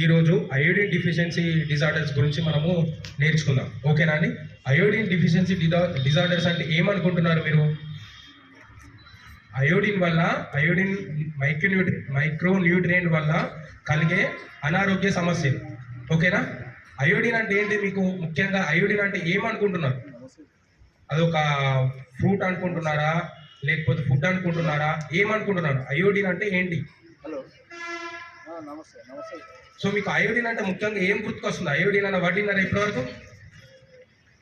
ఈరోజు iodine deficiency disorders గురించి మనము నేర్చుకుందాం. ఓకేనా అండి? అయోడిన్ డిఫిషియన్సీ డిజార్డర్స్ అంటే ఏమనుకుంటున్నారు మీరు? అయోడిన్ మైక్రో న్యూట్రియంట్ వల్ల కలిగే అనారోగ్య సమస్యలు. ఓకేనా? అయోడిన్ అంటే ఏంటి? మీకు ముఖ్యంగా అయోడిన్ అంటే ఏమనుకుంటున్నారు? అదొక ఫ్రూట్ అనుకుంటున్నారా, లేకపోతే ఫుడ్ అనుకుంటున్నారా, ఏమనుకుంటున్నారు? అయోడిన్ అంటే ఏంటి? హలో, నమస్తే నమస్తే. సో మీకు అయోడిన్ అంటే ముఖ్యంగా ఏం గుర్తుకొస్తుంది? అయోడిన్ అన్న వర్డ్ విన్నారా ఇప్పటివరకు?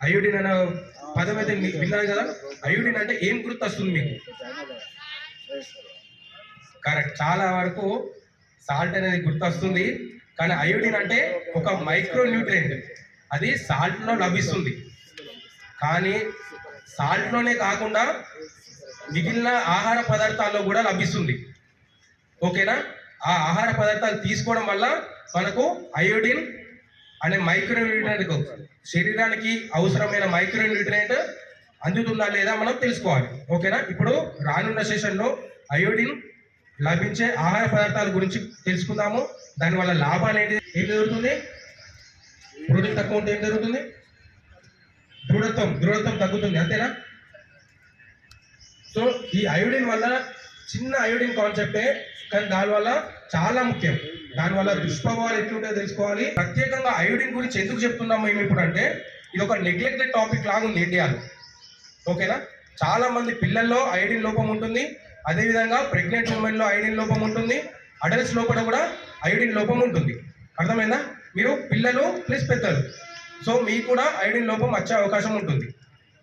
అయోడిన్ అన్న పదం అయితే విన్నారు కదా. అయోడిన్ అంటే ఏం గుర్తొస్తుంది మీకు? కరెక్ట్, చాలా వరకు సాల్ట్ అనేది గుర్తొస్తుంది. కానీ అయోడిన్ అంటే ఒక మైక్రో న్యూట్రియంట్, అది సాల్ట్లో లభిస్తుంది. కానీ సాల్ట్లోనే కాకుండా మిగిలిన ఆహార పదార్థాల్లో కూడా లభిస్తుంది. ఓకేనా? ఆ ఆహార పదార్థాలు తీసుకోవడం వల్ల మనకు అయోడిన్ అనే మైక్రో న్యూట్రియంట్, శరీరానికి అవసరమైన మైక్రో న్యూట్రియంట్ అందుతుందా లేదా మనం తెలుసుకోవాలి. ఓకేనా? ఇప్పుడు రానున్న సెషన్లో అయోడిన్ లభించే ఆహార పదార్థాల గురించి తెలుసుకుందాము. దానివల్ల లాభాలు ఏంటి, ఏం జరుగుతుంది, ప్రోటీన్ తక్కువ ఉంటే ఏం జరుగుతుంది, దృఢత్వం తగ్గుతుంది, అంతేనా? సో ఈ అయోడిన్ వల్ల చిన్న అయోడిన్ కాన్సెప్టే, కానీ దానివల్ల చాలా ముఖ్యం. దానివల్ల దుష్ప్రభావాలు ఎట్లుంటాయో తెలుసుకోవాలి. ప్రత్యేకంగా అయోడిన్ గురించి ఎందుకు చెప్తున్నాం మేము ఇప్పుడు అంటే, ఇది ఒక నెగ్లెక్టెడ్ టాపిక్ లాగా ఉంది ఇండియాలో. ఓకేనా? చాలా మంది పిల్లల్లో అయోడిన్ లోపం ఉంటుంది, అదేవిధంగా ప్రెగ్నెంట్ ఉమెన్లో అయోడిన్ లోపం ఉంటుంది, అడల్ట్స్ లోపల కూడా అయోడిన్ లోపం ఉంటుంది. అర్థమైందా? మీరు పిల్లలు ప్లస్ పెద్దలు, సో మీకు కూడా అయోడిన్ లోపం వచ్చే అవకాశం ఉంటుంది.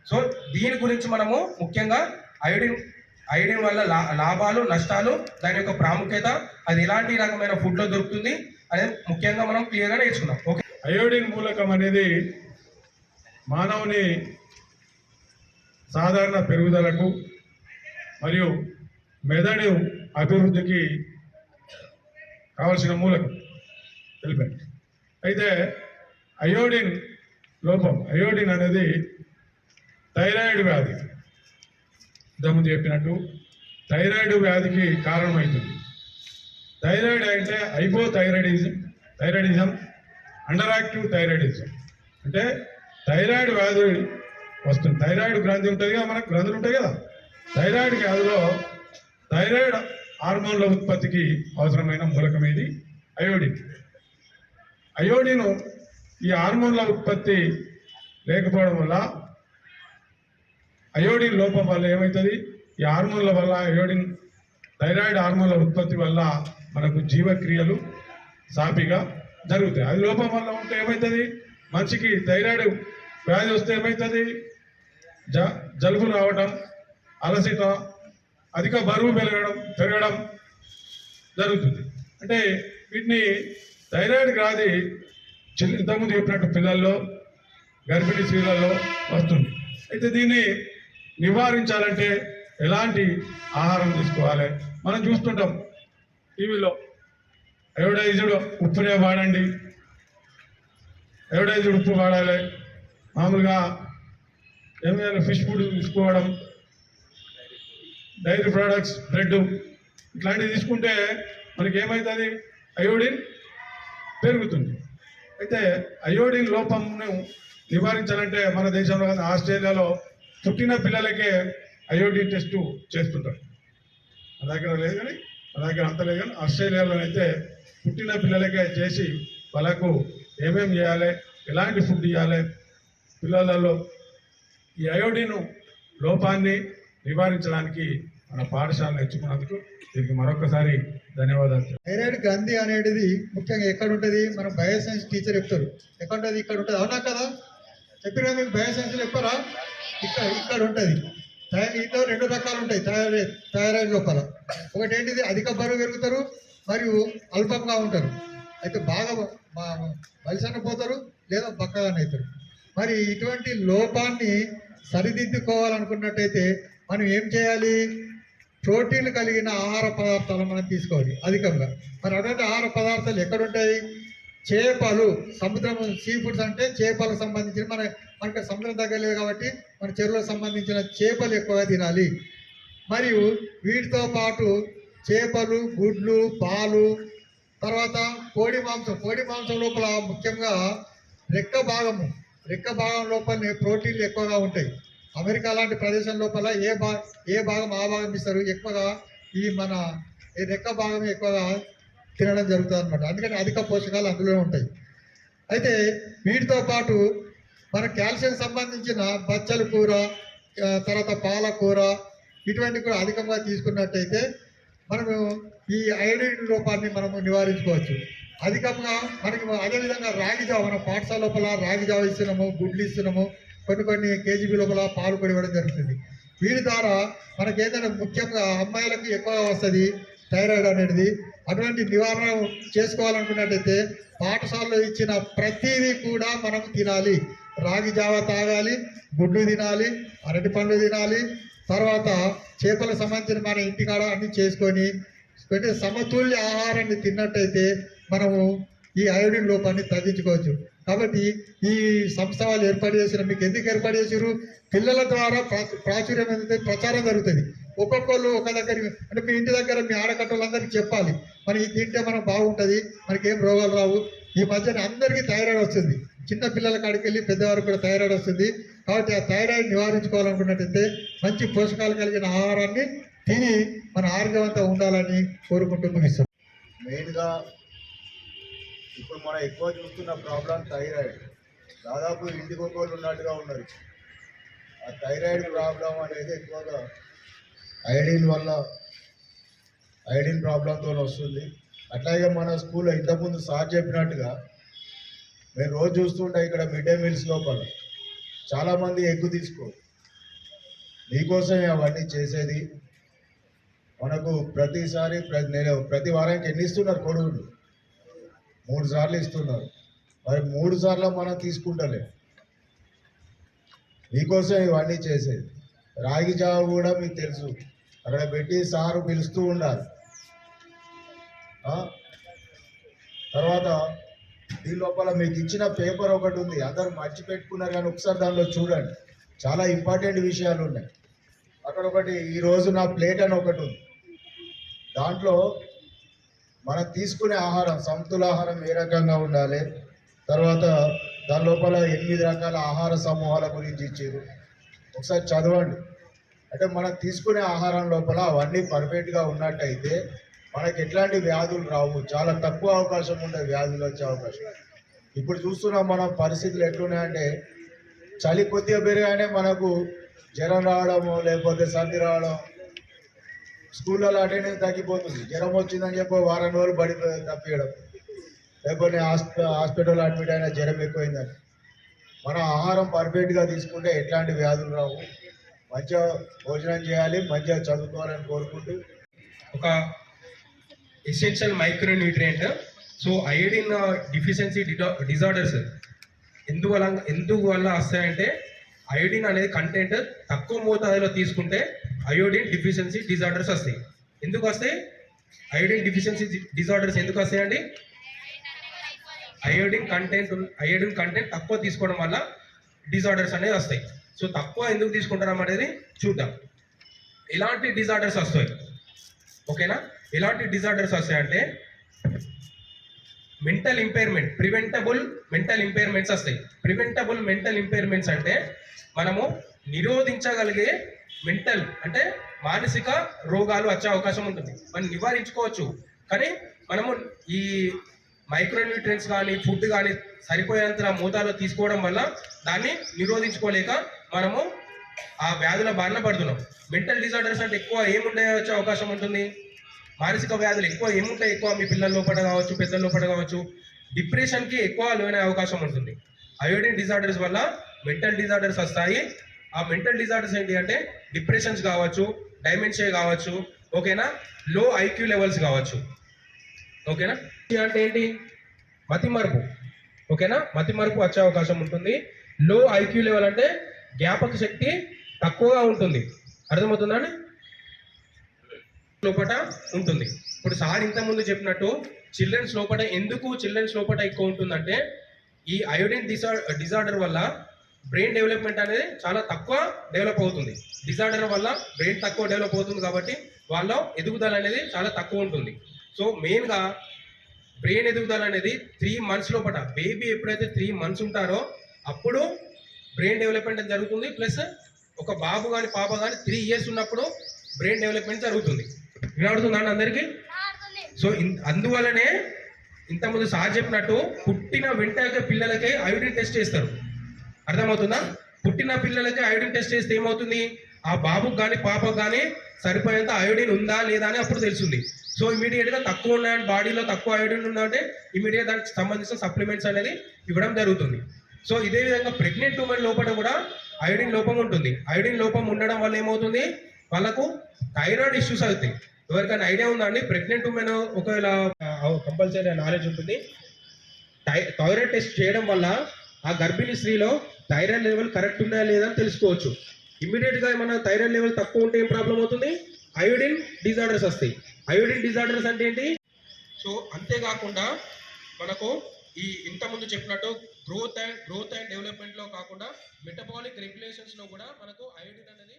సో దీని గురించి మనము ముఖ్యంగా అయోడిన్ వల్ల లాభాలు, నష్టాలు, దాని యొక్క ప్రాముఖ్యత, అది ఎలాంటి రకమైన ఫుడ్లో దొరుకుతుంది అనేది ముఖ్యంగా మనం క్లియర్గా నేర్చుకున్నాం. ఓకే. అయోడిన్ మూలకం అనేది మానవుని సాధారణ పెరుగుదలకు మరియు మెదడు అభివృద్ధికి కావలసిన మూలకం తెలిపారు. అయితే అయోడిన్ లోపం, అయోడిన్ అనేది థైరాయిడ్ వ్యాధి, ఇంతకుముందు చెప్పినట్టు థైరాయిడ్ వ్యాధికి కారణమవుతుంది. థైరాయిడ్ అంటే థైరాయిడిజం, అండర్ యాక్టివ్ థైరాయిడిజం అంటే థైరాయిడ్ వ్యాధి వస్తుంది. థైరాయిడ్ గ్రంథి ఉంటుంది కదా, మనకు గ్రంథులు ఉంటాయి కదా. థైరాయిడ్ వ్యాధిలో థైరాయిడ్ హార్మోన్ల ఉత్పత్తికి అవసరమైన మూలకం ఇది అయోడిన్. అయోడిన్ ఈ హార్మోన్ల ఉత్పత్తి లేకపోవడం వల్ల, అయోడిన్ లోపం వల్ల ఏమవుతుంది, ఈ హార్మోన్ల వల్ల థైరాయిడ్ హార్మోన్ల ఉత్పత్తి వల్ల మనకు జీవక్రియలు సాపిగా జరుగుతాయి. అది లోపం వల్ల ఉంటే ఏమవుతుంది, మనిషికి థైరాయిడ్ వ్యాధి వస్తే ఏమవుతుంది, జలుబు రావడం, అలసట, అధిక బరువు పెరగడం జరుగుతుంది. అంటే వీటిని థైరాయిడ్ వ్యాధి ఇంతకుముందు చెప్పినట్టు పిల్లల్లో, గర్భిణీ స్త్రీలలో వస్తుంది. అయితే దీన్ని నివారించాలంటే ఎలాంటి ఆహారం తీసుకోవాలి? మనం చూస్తుంటాం టీవీలో, అయోడైజ్డ్ ఉప్పునే వాడండి, అయోడైజ్డ్ ఉప్పు వాడాలి, మామూలుగా ఏమైనా ఫిష్ ఫుడ్ తీసుకోవడం, డైరీ ప్రోడక్ట్స్, బ్రెడ్ ఇట్లాంటివి తీసుకుంటే మనకి ఏమవుతుంది, అయోడిన్ పెరుగుతుంది. అయితే అయోడిన్ లోపంను నివారించాలంటే మన దేశంలో కానీ ఆస్ట్రేలియాలో పుట్టిన పిల్లలకే అయోడిన్ టెస్టు చేస్తుంటారు. మన దగ్గర లేదు కానీ, మన దగ్గర అంత లేదు కానీ ఆస్ట్రేలియాలో అయితే పుట్టిన పిల్లలకే చేసి వాళ్ళకు ఏమేమి చేయాలి, ఎలాంటి ఫుడ్ ఇవ్వాలి పిల్లలలో, ఈ అయోడిన్ లోపాన్ని నివారించడానికి మన పాఠశాలను ఎంచుకున్నందుకు దీనికి మరొకసారి ధన్యవాదాలు. థైరాయిడ్ గ్రంథి అనేది ముఖ్యంగా ఎక్కడ ఉంటుంది, మన బయోసైన్స్ టీచర్ చెప్తారు ఎక్కడ ఉంటుంది, ఇక్కడ ఉంటుంది. అవునా కదా? చెప్పినా మీకు బయోసైన్స్లో చెప్పారా? ఇక్కడ ఉంటుంది. ఇంట్లో 2 రకాలు ఉంటాయి థైరాయిడ్ లోపల. ఒకటి ఏంటిది, అధిక బరువు పెరుగుతారు మరియు అల్పంగా ఉంటారు. అయితే బాగా వలసన పోతారు లేదా బక్కగానే అవుతారు. మరి ఇటువంటి లోపాన్ని సరిదిద్దుకోవాలనుకున్నట్టయితే మనం ఏం చేయాలి, ప్రోటీన్ కలిగిన ఆహార పదార్థాలు మనం తీసుకోవాలి అధికంగా. మరి అటువంటి ఆహార పదార్థాలు ఎక్కడుంటాయి, చేపలు, సముద్రం, సీ ఫుడ్స్ అంటే చేపలకు సంబంధించిన మనకి సముద్రం దగ్గర లేదు కాబట్టి మన చెరువులకు సంబంధించిన చేపలు ఎక్కువగా తినాలి. మరియు వీటితో పాటు చేపలు, గుడ్లు, పాలు, తర్వాత కోడి మాంసం లోపల ముఖ్యంగా రెక్క భాగం లోపల ప్రోటీన్లు ఎక్కువగా ఉంటాయి. అమెరికా లాంటి ప్రదేశం లోపల ఏ భాగం ఆ భాగం ఇస్తారు, ఎక్కువగా ఈ రెక్క భాగం ఎక్కువగా తినడం జరుగుతుంది అనమాట. అందుకని అధిక పోషకాలు అందులో ఉంటాయి. అయితే వీటితో పాటు మన కాల్షియం సంబంధించిన బచ్చల కూర, తర్వాత పాలకూర ఇటువంటివి కూడా అధికంగా తీసుకున్నట్టయితే మనము ఈ అయోడిన్ లోపాన్ని మనము నివారించుకోవచ్చు. అధికంగా మనకి అదేవిధంగా రాగి జావ, మన పాఠశాల లోపల రాగి జావ ఇస్తున్నాము, గుడ్లు ఇస్తున్నాము, కొన్ని కేజీబీ లోపల పాలు కూడా ఇవ్వడం జరుగుతుంది. వీటి ద్వారా మనకి ఏంటంటే ముఖ్యంగా అమ్మాయిలకు ఎక్కువగా వస్తుంది థైరాయిడ్ అనేది. అటువంటి నివారణ చేసుకోవాలనుకున్నట్టయితే పాఠశాలలో ఇచ్చిన ప్రతిదీ కూడా మనం తినాలి. రాగి జావ తాగాలి, గుడ్లు తినాలి, అరటి పండ్లు తినాలి, తర్వాత చేపలకు సంబంధించిన మన ఇంటికాడ అన్ని చేసుకొని సమతుల్య ఆహారాన్ని తిన్నట్టయితే మనము ఈ అయోడిన్ లోపాన్ని తగ్గించుకోవచ్చు. కాబట్టి ఈ సంస్థ వాళ్ళు ఏర్పాటు చేసిన, మీకు ఎందుకు ఏర్పాటు చేసారు, పిల్లల ద్వారా ప్రాచుర్యం అనేది ప్రచారం జరుగుతుంది. ఒక్కొక్కరు ఒక దగ్గర, అంటే మీ ఇంటి దగ్గర మీ ఆడకట్టలందరికీ చెప్పాలి, మరి ఇది తింటే మనం బాగుంటుంది, మనకి ఏం రోగాలు రావు. ఈ మధ్యన అందరికీ థైరాయిడ్ వస్తుంది, చిన్న పిల్లల కాడికి వెళ్ళి పెద్దవారికి కూడా థైరాయిడ్ వస్తుంది. కాబట్టి ఆ థైరాయిడ్ నివారించుకోవాలనుకున్నట్టయితే మంచి పోషకాలు కలిగిన ఆహారాన్ని తిని మన ఆరోగ్యవంతంగా ఉండాలని కోరుకుంటూ ముగిస్తాం. మెయిన్గా ఇప్పుడు మనం ఎక్కువ చూస్తున్న ప్రాబ్లం థైరాయిడ్. దాదాపు ఇంటికి ఒక్కోళ్ళు ఉన్నట్టుగా ఉన్నారు. ఆ థైరాయిడ్ ప్రాబ్లం అనేది ఎక్కువగా ఐడిన్ ప్రాబ్లంతో వస్తుంది. అట్లాగే మన స్కూల్లో ఇంతకుముందు సార్ చెప్పినట్టుగా మేము రోజు చూస్తుంటే ఇక్కడ మిడ్ డే మీల్స్ లోపల చాలామంది ఎగ్గు తీసుకోరు. మీకోసమే అవన్నీ చేసేది. మనకు ప్రతిసారి ప్రతి వారానికి ఎన్ని ఇస్తున్నారు కొడుకులు? 3 సార్లు ఇస్తున్నారు. మరి 3 సార్లు మనం తీసుకుంటలేం. మీకోసం ఇవన్నీ చేసేది. రాగి జావ కూడా మీకు తెలుసు, అక్కడ పెట్టి సారు పిలుస్తూ ఉండాలి. తర్వాత దీని లోపల మీకు ఇచ్చిన పేపర్ ఒకటి ఉంది, అందరూ మర్చిపెట్టుకున్నారు కానీ ఒకసారి దానిలో చూడండి, చాలా ఇంపార్టెంట్ విషయాలు ఉన్నాయి. అక్కడ ఒకటి ఈరోజు నా ప్లేట్ అని ఒకటి ఉంది. దాంట్లో మనం తీసుకునే ఆహారం, సమతుల ఆహారం ఏ రకంగా ఉండాలి, తర్వాత దాని లోపల 8 రకాల ఆహార సమూహాల గురించి ఇచ్చారు. ఒకసారి చదవండి. అంటే మనం తీసుకునే ఆహారం లోపల అవన్నీ పర్ఫెక్ట్గా ఉన్నట్టయితే మనకి ఎట్లాంటి వ్యాధులు రావు. చాలా తక్కువ అవకాశం ఉంటుంది వ్యాధులు వచ్చే అవకాశం. ఇప్పుడు చూస్తున్నాం మనం పరిస్థితులు ఎట్లున్నాయంటే, చలి కొద్దిగా పెరిగానే మనకు జ్వరం రావడము, లేకపోతే సర్ది రావడం, స్కూళ్ళలో అటెండెన్స్ తగ్గిపోతుంది. జ్వరం వచ్చిందని చెప్పి వారం రోజులు బడి తప్పియడం, లేకపోతే హాస్పిటల్లో అడ్మిట్ అయినా జ్వరం ఎక్కువైందని. మన ఆహారం పర్ఫెక్ట్గా తీసుకుంటే ఎట్లాంటి వ్యాధులు రావు. మంచిగా భోజనం చేయాలి, మంచిగా చదువుకోవాలని కోరుకుంటూ ఒక essential micronutrient. So iodine deficiency disorders ఎందువల్ల వస్తాయంటే, అయోడిన్ అనేది కంటెంట్ తక్కువ మోతాదులో తీసుకుంటే అయోడిన్ డిఫిషియన్సీ డిజార్డర్స్ వస్తాయి. ఎందుకు వస్తాయి అయోడిన్ డిఫిషియన్సీ డిజార్డర్స్? ఎందుకు వస్తాయండి? అయోడిన్ కంటెంట్ తక్కువ తీసుకోవడం వల్ల డిజార్డర్స్ అనేవి వస్తాయి. సో తక్కువ ఎందుకు తీసుకుంటున్నాం అనేది చూద్దాం. ఎలాంటి డిజార్డర్స్ వస్తాయి, ఓకేనా? ఎలాంటి డిజార్డర్స్ వస్తాయంటే, mental impairment, preventable mental impairments వస్తాయి. ప్రివెంటబుల్ మెంటల్ ఇంపైర్మెంట్స్ అంటే మనము నిరోధించగలిగే మెంటల్, అంటే మానసిక రోగాలు వచ్చే అవకాశం ఉంటుంది. మనం నివారించుకోవచ్చు, కానీ మనము ఈ మైక్రోన్యూట్రియన్స్ కానీ ఫుడ్ కానీ సరిపోయేంత మోతాదులో తీసుకోవడం వల్ల దాన్ని నిరోధించుకోలేక మనము ఆ వ్యాధుల బారిన పడుతున్నాం. మెంటల్ డిజార్డర్స్ అంటే ఎక్కువ ఏముండే వచ్చే అవకాశం ఉంటుంది, మానసిక వ్యాధులు ఎక్కువ ఏముంటాయి, ఎక్కువ మీ పిల్లల లోపల కావచ్చు, పెద్దల లోపల కావచ్చు, డిప్రెషన్కి ఎక్కువ లోనే అవకాశం ఉంటుంది. అయోడిన్ డిజార్డర్స్ వల్ల మెంటల్ డిజార్డర్స్ వస్తాయి. ఆ మెంటల్ డిజార్డర్స్ ఏంటి అంటే డిప్రెషన్స్ కావచ్చు, డైమెన్షియా కావచ్చు, ఓకేనా, లో ఐక్యూ లెవెల్స్ కావచ్చు, ఓకేనా. అంటే ఏంటి? మతిమరుపు, ఓకేనా, మతిమరుపు వచ్చే అవకాశం ఉంటుంది. లో ఐక్యూ లెవెల్ అంటే జ్ఞాపక శక్తి తక్కువగా ఉంటుంది. అర్థమవుతుందా అండి? లోపల ఉంటుంది. ఇప్పుడు సార్ ఇంతకుముందు చెప్పినట్టు చిల్డ్రన్స్ లోపల ఎక్కువ ఉంటుందంటే, ఈ అయోడిన్ డిజార్డర్ వల్ల బ్రెయిన్ డెవలప్మెంట్ అనేది చాలా తక్కువ డెవలప్ అవుతుంది. డిజార్డర్ వల్ల బ్రెయిన్ తక్కువ డెవలప్ అవుతుంది కాబట్టి వాళ్ళ ఎదుగుదల అనేది చాలా తక్కువ ఉంటుంది. సో మెయిన్గా బ్రెయిన్ ఎదుగుదల అనేది 3 months లోపల, బేబీ ఎప్పుడైతే 3 months ఉంటారో అప్పుడు బ్రెయిన్ డెవలప్మెంట్ అనేది జరుగుతుంది. ప్లస్ ఒక బాబు కానీ పాప కానీ 3 years ఉన్నప్పుడు బ్రెయిన్ డెవలప్మెంట్ జరుగుతుంది. వినబడుతుందండి అందరికీ? సో అందువల్లనే ఇంతకుముందు సార్ చెప్పినట్టు పుట్టిన వెంటనే పిల్లలకే అయోడిన్ టెస్ట్ చేస్తారు. అర్థమవుతుందా? పుట్టిన పిల్లలకి అయోడిన్ టెస్ట్ చేస్తే ఏమవుతుంది, ఆ బాబుకి కానీ పాపకు కానీ సరిపోయేంత అయోడిన్ ఉందా లేదా అని అప్పుడు తెలుస్తుంది. సో ఇమీడియట్గా తక్కువ ఉన్నాయంటే, బాడీలో తక్కువ అయోడిన్ ఉందంటే ఇమీడియట్ దానికి సంబంధించిన సప్లిమెంట్స్ అనేది ఇవ్వడం జరుగుతుంది. సో ఇదే విధంగా ప్రెగ్నెంట్ ఉమెన్ లోపల కూడా అయోడిన్ లోపం ఉంటుంది. అయోడిన్ లోపం ఉండడం వల్ల ఏమవుతుంది, వాళ్ళకు థైరాయిడ్ ఇష్యూస్ అవుతాయి. ఎవరికైనా ఐడియా ఉందా అండి? ప్రెగ్నెంట్ ఉమెన్ ఒకవేళ కంపల్సరీ నాలెడ్జ్ ఉంటుంది, థైరాయిడ్ టెస్ట్ చేయడం వల్ల ఆ గర్భిణీ స్త్రీలో థైరాయిడ్ లెవెల్ కరెక్ట్ ఉన్నాయా లేదా అని తెలుసుకోవచ్చు. ఇమ్మీడియట్గా ఏమైనా థైరాయిడ్ లెవెల్ తక్కువ ఉంటే ఏం ప్రాబ్లం అవుతుంది, అయోడిన్ డిజార్డర్స్ వస్తాయి. అయోడిన్ డిజార్డర్స్ అంటే ఏంటి? సో అంతేకాకుండా మనకు ఈ ఇంతకుముందు చెప్పినట్టు గ్రోత్ అండ్ డెవలప్మెంట్లో కాకుండా మెటబాలిక్ రెగ్యులేషన్స్లో కూడా మనకు అయోడిన్ అనేది